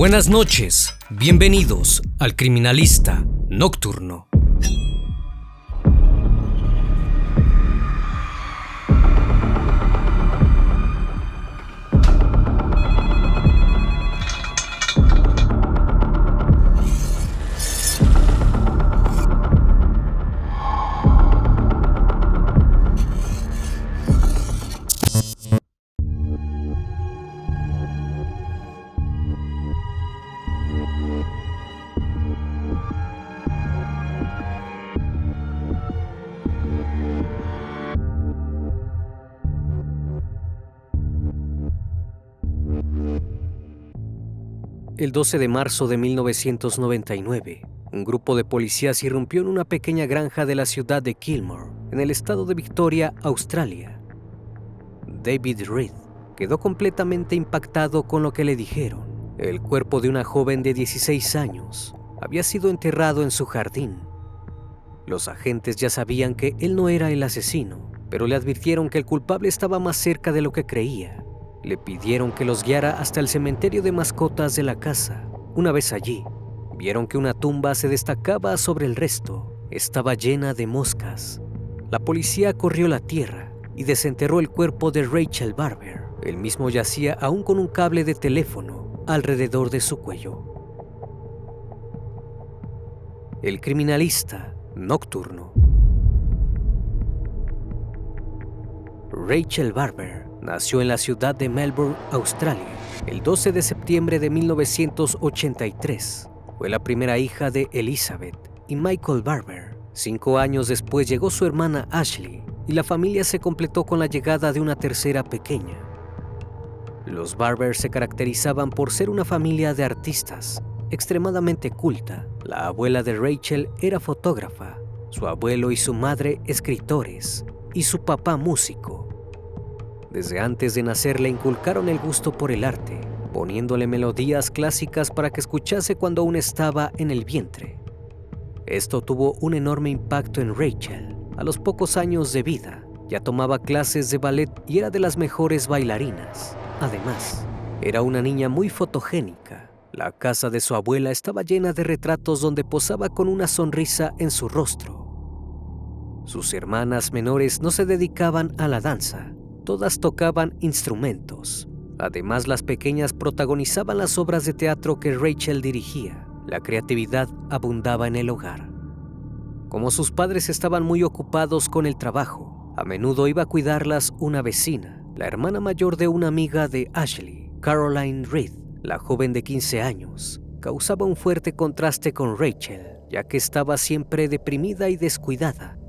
Buenas noches, bienvenidos al Criminalista Nocturno. El 12 de marzo de 1999, un grupo de policías irrumpió en una pequeña granja de la ciudad de Kilmore, en el estado de Victoria, Australia. David Reed quedó completamente impactado con lo que le dijeron. El cuerpo de una joven de 16 años había sido enterrado en su jardín. Los agentes ya sabían que él no era el asesino, pero le advirtieron que el culpable estaba más cerca de lo que creía. Le pidieron que los guiara hasta el cementerio de mascotas de la casa. Una vez allí, vieron que una tumba se destacaba sobre el resto. Estaba llena de moscas. La policía corrió la tierra y desenterró el cuerpo de Rachel Barber. Él mismo yacía aún con un cable de teléfono alrededor de su cuello. El Criminalista Nocturno. Rachel Barber nació en la ciudad de Melbourne, Australia, el 12 de septiembre de 1983. Fue la primera hija de Elizabeth y Michael Barber. 5 años después llegó su hermana Ashley y la familia se completó con la llegada de una tercera pequeña. Los Barber se caracterizaban por ser una familia de artistas, extremadamente culta. La abuela de Rachel era fotógrafa, su abuelo y su madre escritores y su papá músico. Desde antes de nacer le inculcaron el gusto por el arte, poniéndole melodías clásicas para que escuchase cuando aún estaba en el vientre. Esto tuvo un enorme impacto en Rachel. A los pocos años de vida, ya tomaba clases de ballet y era de las mejores bailarinas. Además, era una niña muy fotogénica. La casa de su abuela estaba llena de retratos donde posaba con una sonrisa en su rostro. Sus hermanas menores no se dedicaban a la danza. Todas tocaban instrumentos. Además, las pequeñas protagonizaban las obras de teatro que Rachel dirigía. La creatividad abundaba en el hogar. Como sus padres estaban muy ocupados con el trabajo, a menudo iba a cuidarlas una vecina, la hermana mayor de una amiga de Ashley, Caroline Reed. La joven de 15 años causaba un fuerte contraste con Rachel, ya que estaba siempre deprimida y descuidada.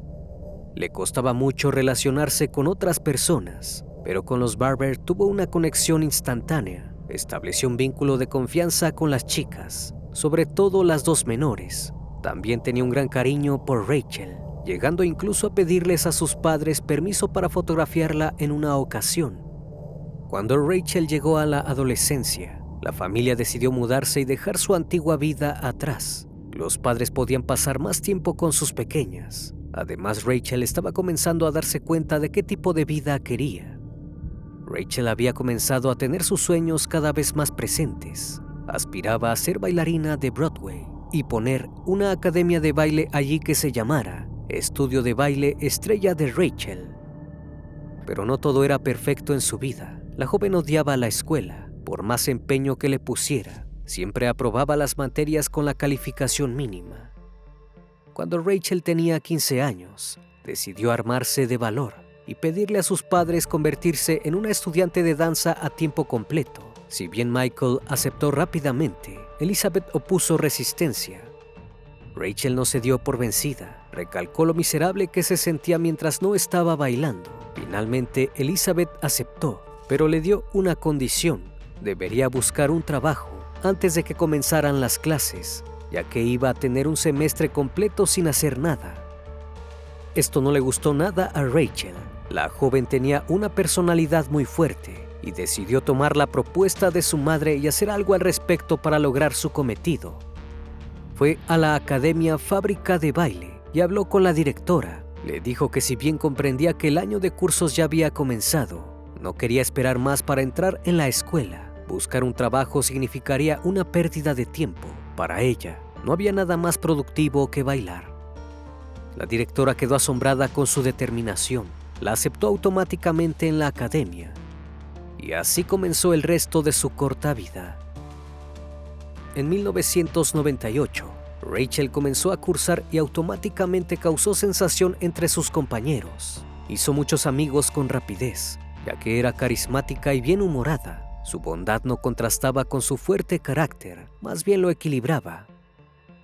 Le costaba mucho relacionarse con otras personas, pero con los Barber tuvo una conexión instantánea. Estableció un vínculo de confianza con las chicas, sobre todo las dos menores. También tenía un gran cariño por Rachel, llegando incluso a pedirles a sus padres permiso para fotografiarla en una ocasión. Cuando Rachel llegó a la adolescencia, la familia decidió mudarse y dejar su antigua vida atrás. Los padres podían pasar más tiempo con sus pequeñas. Además, Rachel estaba comenzando a darse cuenta de qué tipo de vida quería. Rachel había comenzado a tener sus sueños cada vez más presentes. Aspiraba a ser bailarina de Broadway y poner una academia de baile allí que se llamara Estudio de Baile Estrella de Rachel. Pero no todo era perfecto en su vida. La joven odiaba la escuela. Por más empeño que le pusiera, siempre aprobaba las materias con la calificación mínima. Cuando Rachel tenía 15 años, decidió armarse de valor y pedirle a sus padres convertirse en una estudiante de danza a tiempo completo. Si bien Michael aceptó rápidamente, Elizabeth opuso resistencia. Rachel no se dio por vencida, recalcó lo miserable que se sentía mientras no estaba bailando. Finalmente, Elizabeth aceptó, pero le dio una condición: debería buscar un trabajo antes de que comenzaran las clases, ya que iba a tener un semestre completo sin hacer nada. Esto no le gustó nada a Rachel. La joven tenía una personalidad muy fuerte y decidió tomar la propuesta de su madre y hacer algo al respecto para lograr su cometido. Fue a la Academia Fábrica de Baile y habló con la directora. Le dijo que si bien comprendía que el año de cursos ya había comenzado, no quería esperar más para entrar en la escuela. Buscar un trabajo significaría una pérdida de tiempo. Para ella, no había nada más productivo que bailar. La directora quedó asombrada con su determinación. La aceptó automáticamente en la academia. Y así comenzó el resto de su corta vida. En 1998, Rachel comenzó a cursar y automáticamente causó sensación entre sus compañeros. Hizo muchos amigos con rapidez, ya que era carismática y bien humorada. Su bondad no contrastaba con su fuerte carácter, más bien lo equilibraba.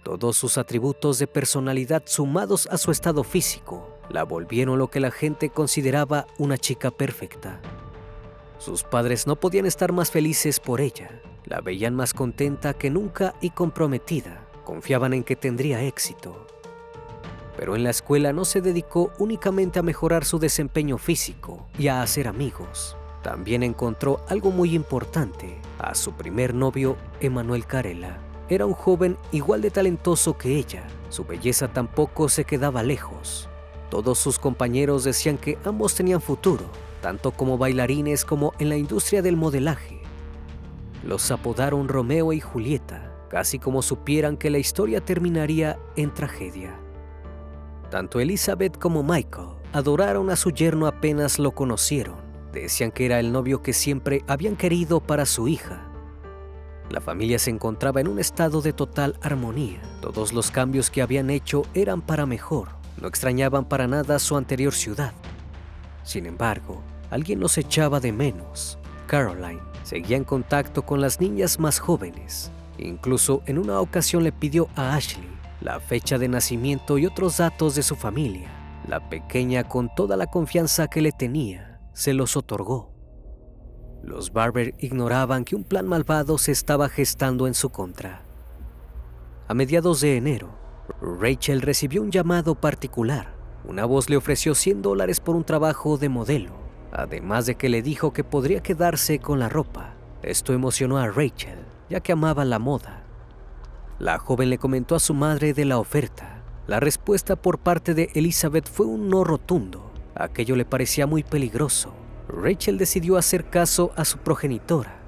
Todos sus atributos de personalidad sumados a su estado físico la volvieron lo que la gente consideraba una chica perfecta. Sus padres no podían estar más felices por ella. La veían más contenta que nunca y comprometida. Confiaban en que tendría éxito. Pero en la escuela no se dedicó únicamente a mejorar su desempeño físico y a hacer amigos. También encontró algo muy importante: a su primer novio, Emanuel Carella. Era un joven igual de talentoso que ella. Su belleza tampoco se quedaba lejos. Todos sus compañeros decían que ambos tenían futuro, tanto como bailarines como en la industria del modelaje. Los apodaron Romeo y Julieta, casi como supieran que la historia terminaría en tragedia. Tanto Elizabeth como Michael adoraron a su yerno apenas lo conocieron. Decían que era el novio que siempre habían querido para su hija. La familia se encontraba en un estado de total armonía. Todos los cambios que habían hecho eran para mejor. No extrañaban para nada su anterior ciudad. Sin embargo, alguien los echaba de menos. Caroline seguía en contacto con las niñas más jóvenes. Incluso en una ocasión le pidió a Ashley la fecha de nacimiento y otros datos de su familia. La pequeña, con toda la confianza que le tenía, se los otorgó. Los Barber ignoraban que un plan malvado se estaba gestando en su contra. A mediados de enero, Rachel recibió un llamado particular. Una voz le ofreció $100 por un trabajo de modelo, además de que le dijo que podría quedarse con la ropa. Esto emocionó a Rachel, ya que amaba la moda. La joven le comentó a su madre de la oferta. La respuesta por parte de Elizabeth fue un no rotundo. Aquello le parecía muy peligroso. Rachel decidió hacer caso a su progenitora.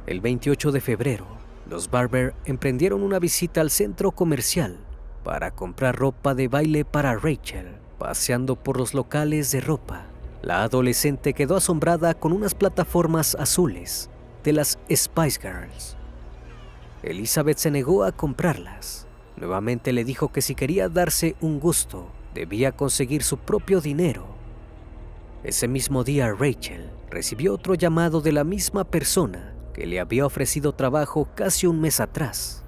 El 28 de febrero, los Barber emprendieron una visita al centro comercial para comprar ropa de baile para Rachel. Paseando por los locales de ropa, la adolescente quedó asombrada con unas plataformas azules de las Spice Girls. Elizabeth se negó a comprarlas. Nuevamente le dijo que si quería darse un gusto, debía conseguir su propio dinero. Ese mismo día, Rachel recibió otro llamado de la misma persona que le había ofrecido trabajo casi un mes atrás.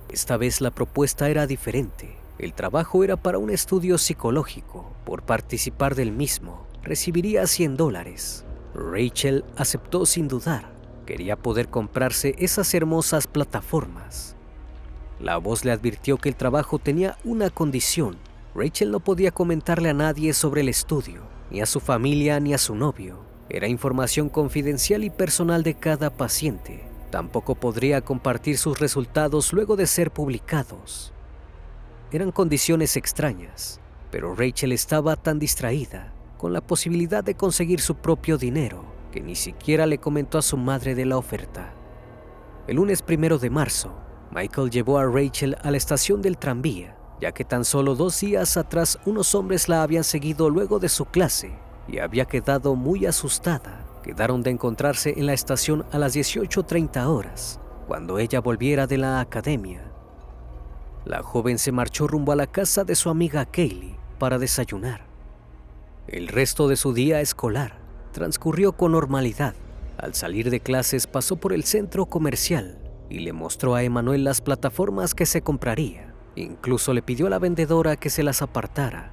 Esta vez la propuesta era diferente. El trabajo era para un estudio psicológico. Por participar del mismo, recibiría $100. Rachel aceptó sin dudar. Quería poder comprarse esas hermosas plataformas. La voz le advirtió que el trabajo tenía una condición. Rachel no podía comentarle a nadie sobre el estudio, ni a su familia ni a su novio. Era información confidencial y personal de cada paciente. Tampoco podría compartir sus resultados luego de ser publicados. Eran condiciones extrañas, pero Rachel estaba tan distraída con la posibilidad de conseguir su propio dinero que ni siquiera le comentó a su madre de la oferta. El lunes 1 de marzo, Michael llevó a Rachel a la estación del tranvía, ya que tan solo 2 días atrás unos hombres la habían seguido luego de su clase y había quedado muy asustada. Quedaron de encontrarse en la estación a las 18:30 horas, cuando ella volviera de la academia. La joven se marchó rumbo a la casa de su amiga Kaylee para desayunar. El resto de su día escolar transcurrió con normalidad. Al salir de clases pasó por el centro comercial y le mostró a Emanuel las plataformas que se compraría. Incluso le pidió a la vendedora que se las apartara.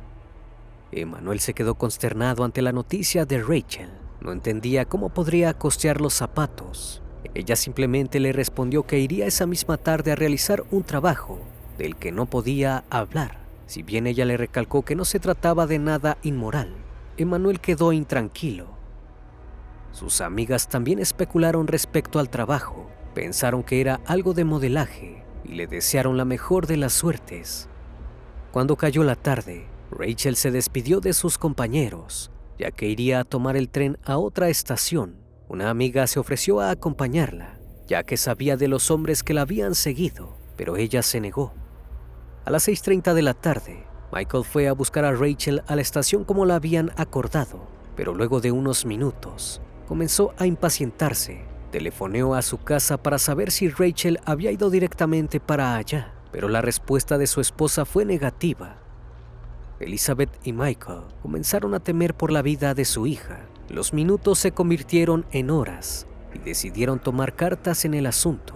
Emanuel se quedó consternado ante la noticia de Rachel. No entendía cómo podría costear los zapatos. Ella simplemente le respondió que iría esa misma tarde a realizar un trabajo del que no podía hablar. Si bien ella le recalcó que no se trataba de nada inmoral, Emanuel quedó intranquilo. Sus amigas también especularon respecto al trabajo. Pensaron que era algo de modelaje y le desearon la mejor de las suertes. Cuando cayó la tarde, Rachel se despidió de sus compañeros, ya que iría a tomar el tren a otra estación. Una amiga se ofreció a acompañarla, ya que sabía de los hombres que la habían seguido, pero ella se negó. A las 6:30 de la tarde, Michael fue a buscar a Rachel a la estación como la habían acordado, pero luego de unos minutos comenzó a impacientarse. Telefoneó a su casa para saber si Rachel había ido directamente para allá, pero la respuesta de su esposa fue negativa. Elizabeth y Michael comenzaron a temer por la vida de su hija. Los minutos se convirtieron en horas y decidieron tomar cartas en el asunto.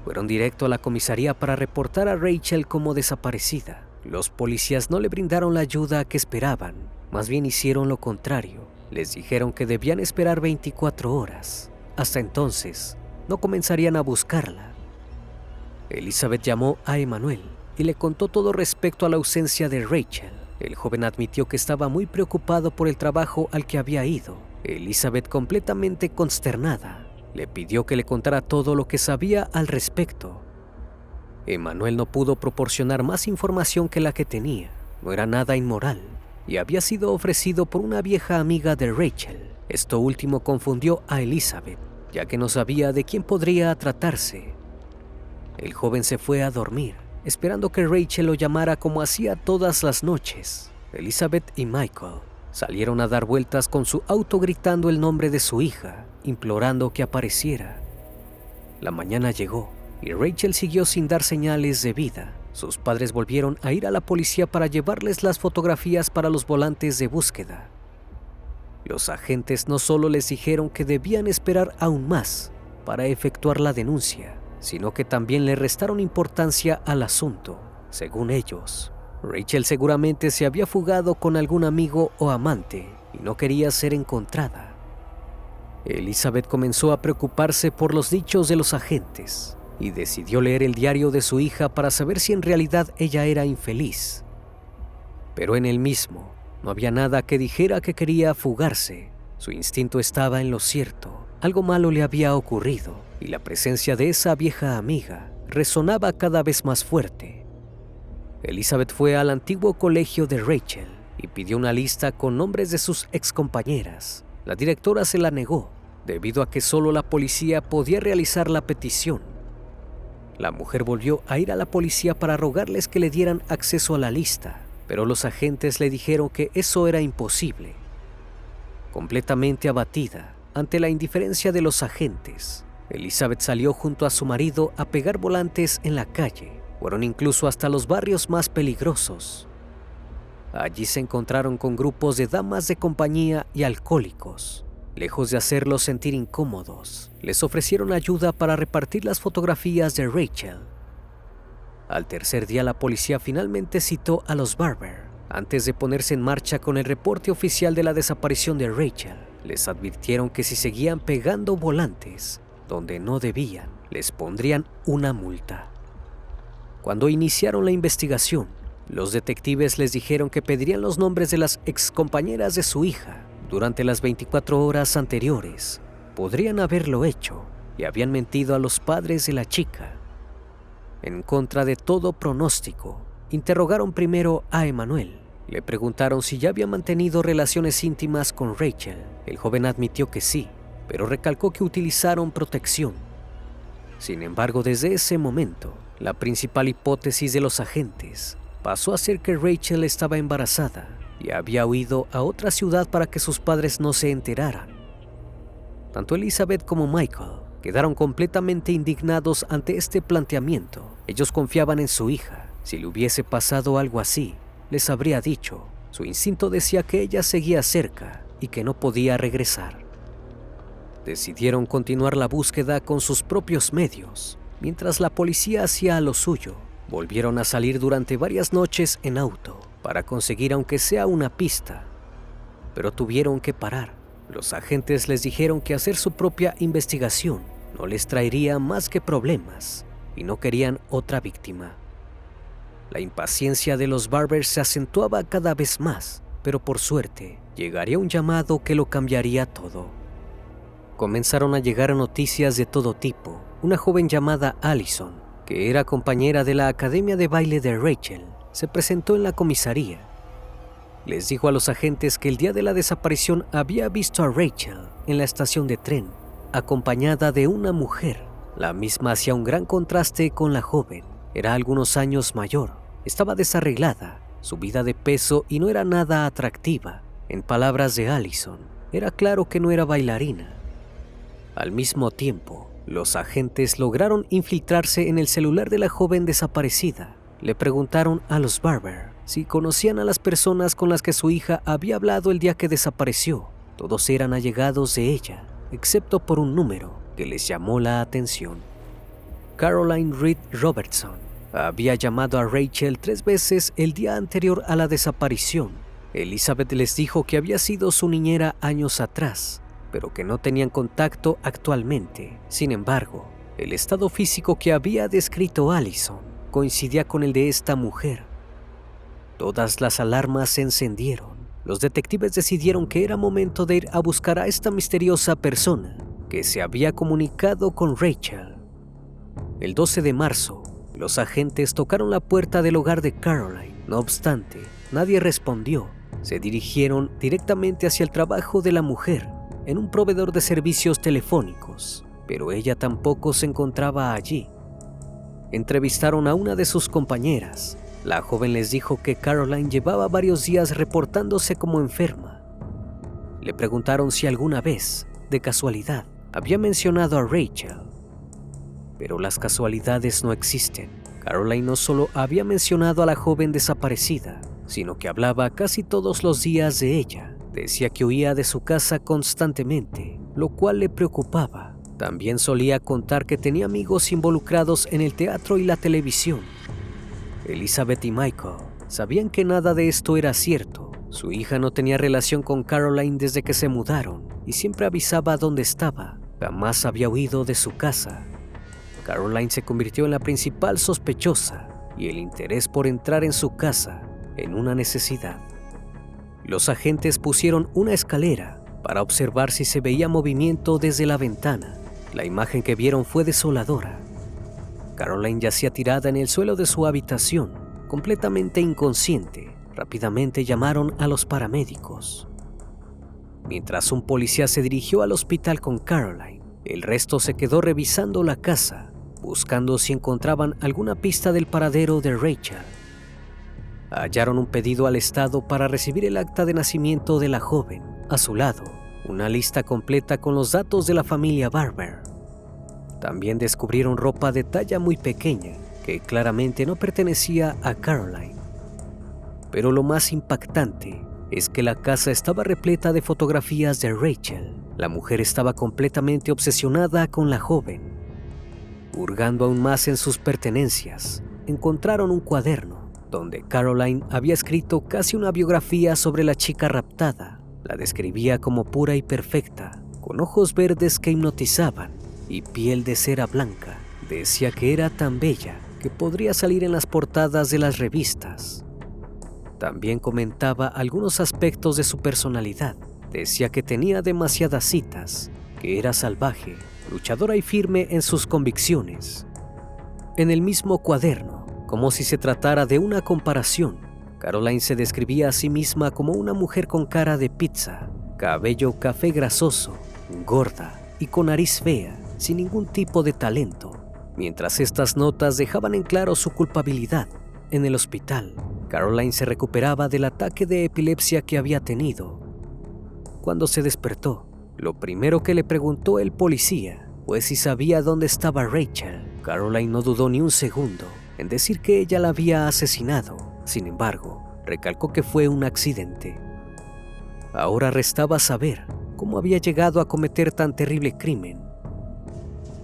Fueron directo a la comisaría para reportar a Rachel como desaparecida. Los policías no le brindaron la ayuda que esperaban, más bien hicieron lo contrario. Les dijeron que debían esperar 24 horas. Hasta entonces, no comenzarían a buscarla. Elizabeth llamó a Emmanuel y le contó todo respecto a la ausencia de Rachel. El joven admitió que estaba muy preocupado por el trabajo al que había ido. Elizabeth, completamente consternada, le pidió que le contara todo lo que sabía al respecto. Emmanuel no pudo proporcionar más información que la que tenía. No era nada inmoral y había sido ofrecido por una vieja amiga de Rachel. Esto último confundió a Elizabeth, ya que no sabía de quién podría tratarse. El joven se fue a dormir, esperando que Rachel lo llamara como hacía todas las noches. Elizabeth y Michael salieron a dar vueltas con su auto gritando el nombre de su hija, implorando que apareciera. La mañana llegó y Rachel siguió sin dar señales de vida. Sus padres volvieron a ir a la policía para llevarles las fotografías para los volantes de búsqueda. Los agentes no solo les dijeron que debían esperar aún más para efectuar la denuncia, sino que también le restaron importancia al asunto. Según ellos, Rachel seguramente se había fugado con algún amigo o amante y no quería ser encontrada. Elizabeth comenzó a preocuparse por los dichos de los agentes y decidió leer el diario de su hija para saber si en realidad ella era infeliz. Pero en el mismo no había nada que dijera que quería fugarse. Su instinto estaba en lo cierto. Algo malo le había ocurrido y la presencia de esa vieja amiga resonaba cada vez más fuerte. Elizabeth fue al antiguo colegio de Rachel y pidió una lista con nombres de sus excompañeras. La directora se la negó, debido a que solo la policía podía realizar la petición. La mujer volvió a ir a la policía para rogarles que le dieran acceso a la lista, pero los agentes le dijeron que eso era imposible. Completamente abatida ante la indiferencia de los agentes, Elizabeth salió junto a su marido a pegar volantes en la calle. Fueron incluso hasta los barrios más peligrosos. Allí se encontraron con grupos de damas de compañía y alcohólicos. Lejos de hacerlos sentir incómodos, les ofrecieron ayuda para repartir las fotografías de Rachel. Al tercer día, la policía finalmente citó a los Barber. Antes de ponerse en marcha con el reporte oficial de la desaparición de Rachel, les advirtieron que si seguían pegando volantes donde no debían, les pondrían una multa. Cuando iniciaron la investigación, los detectives les dijeron que pedirían los nombres de las excompañeras de su hija. Durante las 24 horas anteriores, podrían haberlo hecho y habían mentido a los padres de la chica. En contra de todo pronóstico, interrogaron primero a Emmanuel. Le preguntaron si ya había mantenido relaciones íntimas con Rachel. El joven admitió que sí, pero recalcó que utilizaron protección. Sin embargo, desde ese momento, la principal hipótesis de los agentes pasó a ser que Rachel estaba embarazada y había huido a otra ciudad para que sus padres no se enteraran. Tanto Elizabeth como Michael quedaron completamente indignados ante este planteamiento. Ellos confiaban en su hija. Si le hubiese pasado algo así, les habría dicho. Su instinto decía que ella seguía cerca y que no podía regresar. Decidieron continuar la búsqueda con sus propios medios. Mientras la policía hacía lo suyo, volvieron a salir durante varias noches en auto para conseguir aunque sea una pista, pero tuvieron que parar. Los agentes les dijeron que hacer su propia investigación no les traería más que problemas y no querían otra víctima. La impaciencia de los Barbers se acentuaba cada vez más, pero por suerte llegaría un llamado que lo cambiaría todo. Comenzaron a llegar noticias de todo tipo. Una joven llamada Allison, que era compañera de la academia de baile de Rachel, se presentó en la comisaría. les dijo a los agentes que el día de la desaparición había visto a Rachel en la estación de tren, acompañada de una mujer. La misma hacía un gran contraste con la joven. Era algunos años mayor, estaba desarreglada, subida de peso y no era nada atractiva. En palabras de Allison, era claro que no era bailarina. Al mismo tiempo, los agentes lograron infiltrarse en el celular de la joven desaparecida. Le preguntaron a los Barber si conocían a las personas con las que su hija había hablado el día que desapareció. Todos eran allegados de ella, excepto por un número que les llamó la atención. Caroline Reed Robertson había llamado a Rachel 3 veces el día anterior a la desaparición. Elizabeth les dijo que había sido su niñera años atrás, pero que no tenían contacto actualmente. Sin embargo, el estado físico que había descrito Allison coincidía con el de esta mujer. Todas las alarmas se encendieron. Los detectives decidieron que era momento de ir a buscar a esta misteriosa persona que se había comunicado con Rachel. El 12 de marzo, los agentes tocaron la puerta del hogar de Caroline. No obstante, nadie respondió. Se dirigieron directamente hacia el trabajo de la mujer en un proveedor de servicios telefónicos, pero ella tampoco se encontraba allí. Entrevistaron a una de sus compañeras. La joven les dijo que Caroline llevaba varios días reportándose como enferma. Le preguntaron si alguna vez, de casualidad, había mencionado a Rachel. Pero las casualidades no existen. Caroline no solo había mencionado a la joven desaparecida, sino que hablaba casi todos los días de ella. Decía que huía de su casa constantemente, lo cual le preocupaba. También solía contar que tenía amigos involucrados en el teatro y la televisión. Elizabeth y Michael sabían que nada de esto era cierto. Su hija no tenía relación con Caroline desde que se mudaron y siempre avisaba dónde estaba. Jamás había huido de su casa. Caroline se convirtió en la principal sospechosa y el interés por entrar en su casa en una necesidad. Los agentes pusieron una escalera para observar si se veía movimiento desde la ventana. La imagen que vieron fue desoladora. Caroline yacía tirada en el suelo de su habitación, completamente inconsciente. Rápidamente llamaron a los paramédicos. Mientras un policía se dirigió al hospital con Caroline, el resto se quedó revisando la casa, buscando si encontraban alguna pista del paradero de Rachel. Hallaron un pedido al Estado para recibir el acta de nacimiento de la joven. A su lado, una lista completa con los datos de la familia Barber. También descubrieron ropa de talla muy pequeña que claramente no pertenecía a Caroline. Pero lo más impactante es que la casa estaba repleta de fotografías de Rachel. La mujer estaba completamente obsesionada con la joven. Hurgando aún más en sus pertenencias, encontraron un cuaderno donde Caroline había escrito casi una biografía sobre la chica raptada. La describía como pura y perfecta, con ojos verdes que hipnotizaban y piel de cera blanca. Decía que era tan bella que podría salir en las portadas de las revistas. También comentaba algunos aspectos de su personalidad. Decía que tenía demasiadas citas, que era salvaje, luchadora y firme en sus convicciones. En el mismo cuaderno, como si se tratara de una comparación, Caroline se describía a sí misma como una mujer con cara de pizza, cabello café grasoso, gorda y con nariz fea, sin ningún tipo de talento. Mientras estas notas dejaban en claro su culpabilidad, en el hospital, Caroline se recuperaba del ataque de epilepsia que había tenido. Cuando se despertó, lo primero que le preguntó el policía fue si sabía dónde estaba Rachel. Caroline no dudó ni un segundo en decir que ella la había asesinado. Sin embargo, recalcó que fue un accidente. Ahora restaba saber cómo había llegado a cometer tan terrible crimen.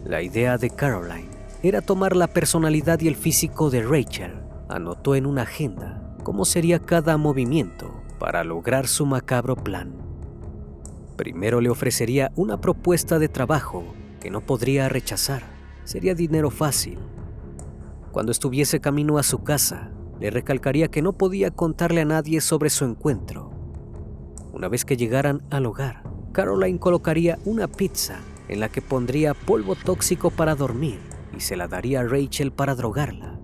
La idea de Caroline era tomar la personalidad y el físico de Rachel. Anotó en una agenda cómo sería cada movimiento para lograr su macabro plan. Primero le ofrecería una propuesta de trabajo que no podría rechazar. Sería dinero fácil. Cuando estuviese camino a su casa, le recalcaría que no podía contarle a nadie sobre su encuentro. Una vez que llegaran al hogar, Caroline colocaría una pizza en la que pondría polvo tóxico para dormir y se la daría a Rachel para drogarla.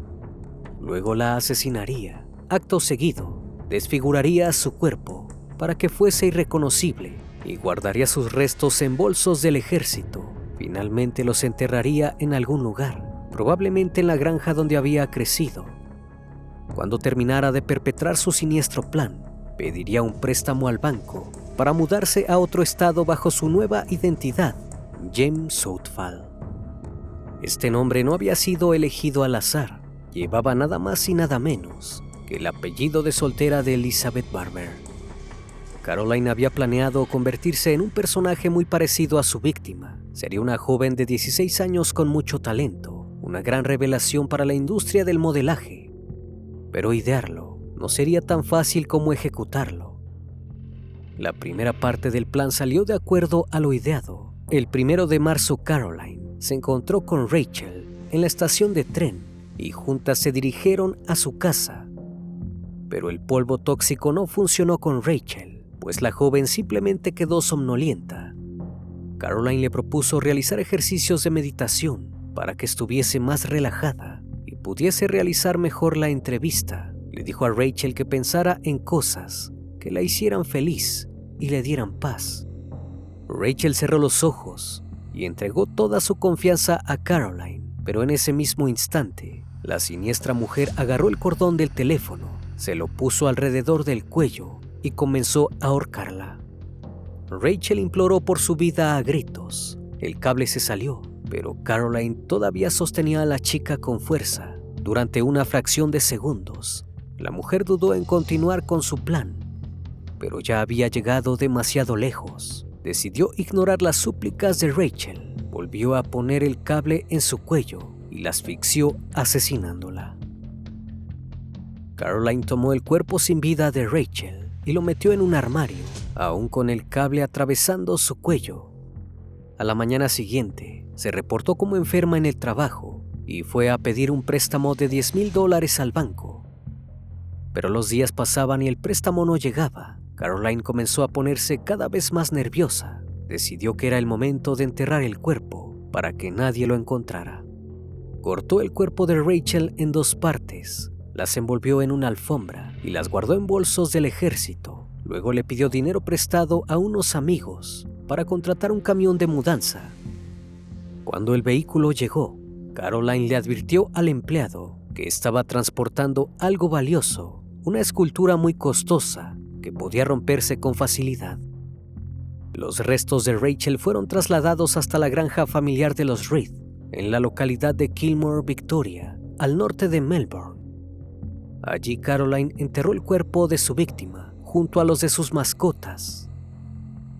Luego la asesinaría. Acto seguido, desfiguraría su cuerpo para que fuese irreconocible y guardaría sus restos en bolsos del ejército. Finalmente los enterraría en algún lugar, probablemente en la granja donde había crecido. Cuando terminara de perpetrar su siniestro plan, pediría un préstamo al banco para mudarse a otro estado bajo su nueva identidad, James Southall. Este nombre no había sido elegido al azar, llevaba nada más y nada menos que el apellido de soltera de Elizabeth Barber. Caroline había planeado convertirse en un personaje muy parecido a su víctima. Sería una joven de 16 años con mucho talento, una gran revelación para la industria del modelaje. Pero idearlo no sería tan fácil como ejecutarlo. La primera parte del plan salió de acuerdo a lo ideado. El 1 de marzo, Caroline se encontró con Rachel en la estación de tren y juntas se dirigieron a su casa. Pero el polvo tóxico no funcionó con Rachel, pues la joven simplemente quedó somnolienta. Caroline le propuso realizar ejercicios de meditación para que estuviese más relajada y pudiese realizar mejor la entrevista. Le dijo a Rachel que pensara en cosas que la hicieran feliz y le dieran paz. Rachel cerró los ojos y entregó toda su confianza a Caroline, pero en ese mismo instante, la siniestra mujer agarró el cordón del teléfono, se lo puso alrededor del cuello y comenzó a ahorcarla. Rachel imploró por su vida a gritos. El cable se salió, pero Caroline todavía sostenía a la chica con fuerza. Durante una fracción de segundos, la mujer dudó en continuar con su plan, pero ya había llegado demasiado lejos. Decidió ignorar las súplicas de Rachel, volvió a poner el cable en su cuello y la asfixió asesinándola. Caroline tomó el cuerpo sin vida de Rachel y lo metió en un armario, aún con el cable atravesando su cuello. A la mañana siguiente, se reportó como enferma en el trabajo y fue a pedir un préstamo de $10,000 al banco. Pero los días pasaban y el préstamo no llegaba. Caroline comenzó a ponerse cada vez más nerviosa. Decidió que era el momento de enterrar el cuerpo para que nadie lo encontrara. Cortó el cuerpo de Rachel en 2 partes, las envolvió en una alfombra y las guardó en bolsos del ejército. Luego le pidió dinero prestado a unos amigos para contratar un camión de mudanza. Cuando el vehículo llegó, Caroline le advirtió al empleado que estaba transportando algo valioso, una escultura muy costosa que podía romperse con facilidad. Los restos de Rachel fueron trasladados hasta la granja familiar de los Reed, en la localidad de Kilmore, Victoria, al norte de Melbourne. Allí Caroline enterró el cuerpo de su víctima junto a los de sus mascotas.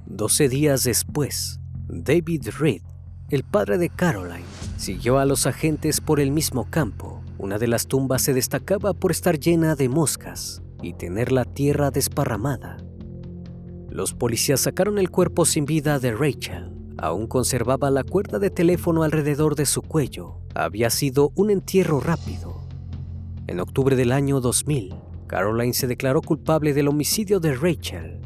12 días después, David Reed, el padre de Caroline, siguió a los agentes por el mismo campo. Una de las tumbas se destacaba por estar llena de moscas y tener la tierra desparramada. Los policías sacaron el cuerpo sin vida de Rachel. Aún conservaba la cuerda de teléfono alrededor de su cuello. Había sido un entierro rápido. En octubre del año 2000, Caroline se declaró culpable del homicidio de Rachel.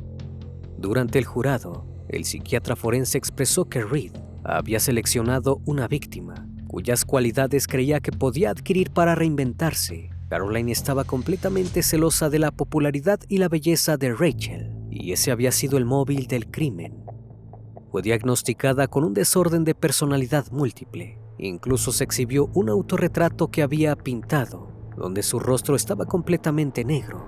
Durante el jurado, el psiquiatra forense expresó que Reed había seleccionado una víctima cuyas cualidades creía que podía adquirir para reinventarse. Caroline estaba completamente celosa de la popularidad y la belleza de Rachel, y ese había sido el móvil del crimen. Fue diagnosticada con un desorden de personalidad múltiple. Incluso se exhibió un autorretrato que había pintado, donde su rostro estaba completamente negro.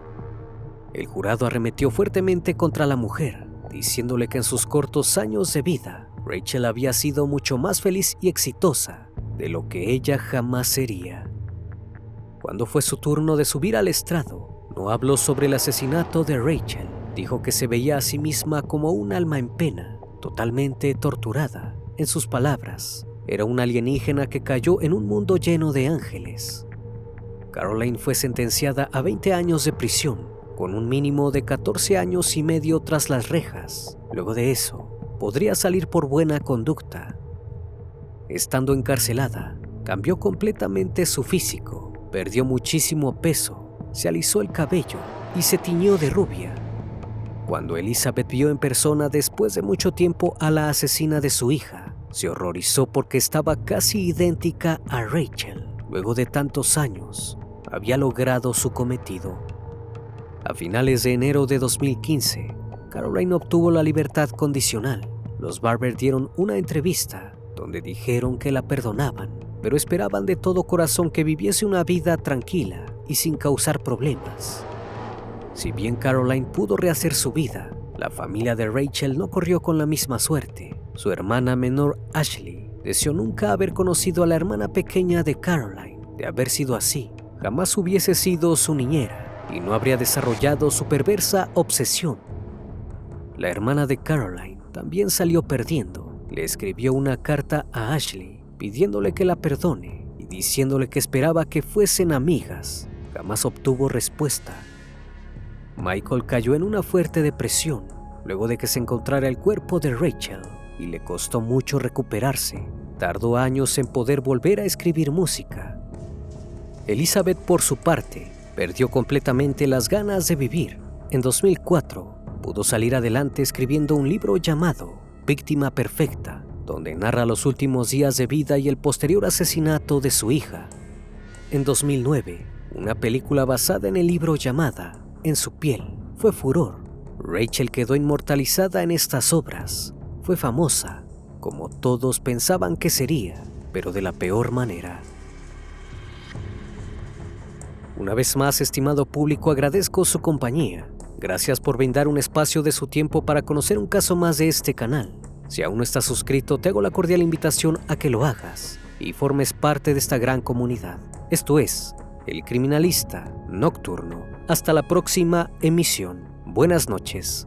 El jurado arremetió fuertemente contra la mujer, diciéndole que en sus cortos años de vida, Rachel había sido mucho más feliz y exitosa de lo que ella jamás sería. Cuando fue su turno de subir al estrado, no habló sobre el asesinato de Rachel. Dijo que se veía a sí misma como un alma en pena, totalmente torturada. En sus palabras, era una alienígena que cayó en un mundo lleno de ángeles. Caroline fue sentenciada a 20 años de prisión, con un mínimo de 14 años y medio tras las rejas. Luego de eso, podría salir por buena conducta. Estando encarcelada, cambió completamente su físico. Perdió muchísimo peso, se alisó el cabello y se tiñó de rubia. Cuando Elizabeth vio en persona después de mucho tiempo a la asesina de su hija, se horrorizó porque estaba casi idéntica a Rachel. Luego de tantos años, había logrado su cometido. A finales de enero de 2015, Caroline obtuvo la libertad condicional. Los Barber dieron una entrevista donde dijeron que la perdonaban, pero esperaban de todo corazón que viviese una vida tranquila y sin causar problemas. Si bien Caroline pudo rehacer su vida, la familia de Rachel no corrió con la misma suerte. Su hermana menor, Ashley, deseó nunca haber conocido a la hermana pequeña de Caroline. De haber sido así, jamás hubiese sido su niñera y no habría desarrollado su perversa obsesión. La hermana de Caroline también salió perdiendo. Le escribió una carta a Ashley pidiéndole que la perdone y diciéndole que esperaba que fuesen amigas. Jamás obtuvo respuesta. Michael cayó en una fuerte depresión luego de que se encontrara el cuerpo de Rachel y le costó mucho recuperarse. Tardó años en poder volver a escribir música. Elizabeth, por su parte, perdió completamente las ganas de vivir. En 2004, pudo salir adelante escribiendo un libro llamado Víctima Perfecta, donde narra los últimos días de vida y el posterior asesinato de su hija. En 2009, una película basada en el libro llamada En su piel fue furor. Rachel quedó inmortalizada en estas obras. Fue famosa, como todos pensaban que sería, pero de la peor manera. Una vez más, estimado público, agradezco su compañía. Gracias por brindar un espacio de su tiempo para conocer un caso más de este canal. Si aún no estás suscrito, te hago la cordial invitación a que lo hagas y formes parte de esta gran comunidad. Esto es El Criminalista Nocturno. Hasta la próxima emisión. Buenas noches.